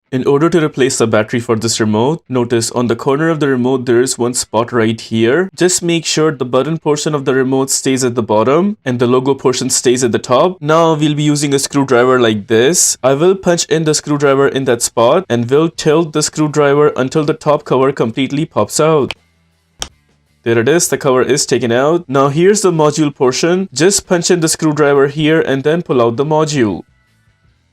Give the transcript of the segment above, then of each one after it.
In order to replace the battery for this remote, notice on the corner of the remote there is one spot right here. Just make sure the button portion of the remote stays at the bottom and the logo portion stays at the top. Now we'll be using a screwdriver like this. I will punch in the screwdriver in that spot and will tilt the screwdriver until the top cover completely pops out. There it is, the cover is taken out. Now here's the module portion. Just punch in the screwdriver here and then pull out the module.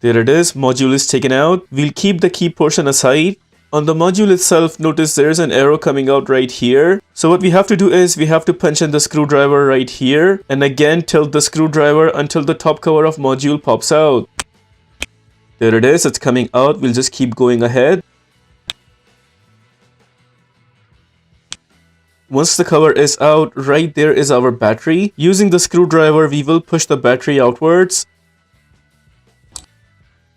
There it is, module is taken out. We'll keep the key portion aside. On the module itself, notice there's an arrow coming out right here. So what we have to do is we have to punch in the screwdriver right here and again tilt the screwdriver until the top cover of module pops out. There it is, it's coming out. We'll just keep going ahead. Once the cover is out, right there is our battery. Using the screwdriver, we will push the battery outwards.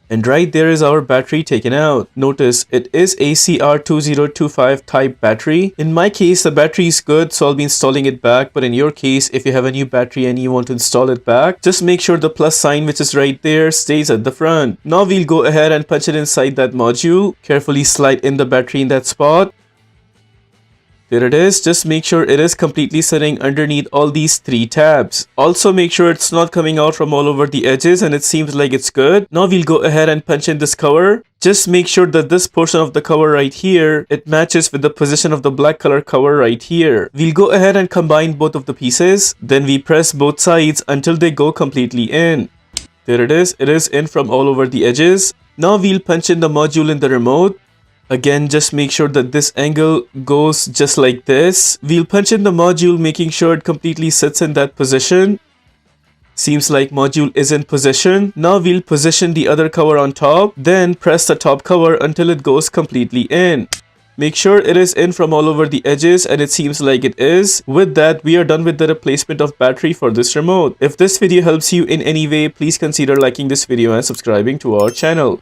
And right there is our battery taken out. Notice it is a CR2025 type battery. In my case, the battery is good, so I'll be installing it back. But in your case, if you have a new battery and you want to install it back, just make sure the plus sign which is right there stays at the front. Now we'll go ahead and punch it inside that module. Carefully slide in the battery in that spot. There it is. Just make sure it is completely sitting underneath all these 3 tabs. Also make sure it's not coming out from all over the edges and it seems like it's good. Now we'll go ahead and punch in this cover. Just make sure that this portion of the cover right here, it matches with the position of the black color cover right here. We'll go ahead and combine both of the pieces. Then we press both sides until they go completely in. There it is in from all over the edges. Now we'll punch in the module in the remote. Again, just make sure that this angle goes just like this. We'll punch in the module, making sure it completely sits in that position. Seems like module is in position. Now we'll position the other cover on top, then press the top cover until it goes completely in. Make sure it is in from all over the edges and it seems like it is. With that, we are done with the replacement of battery for this remote. If this video helps you in any way, please consider liking this video and subscribing to our channel.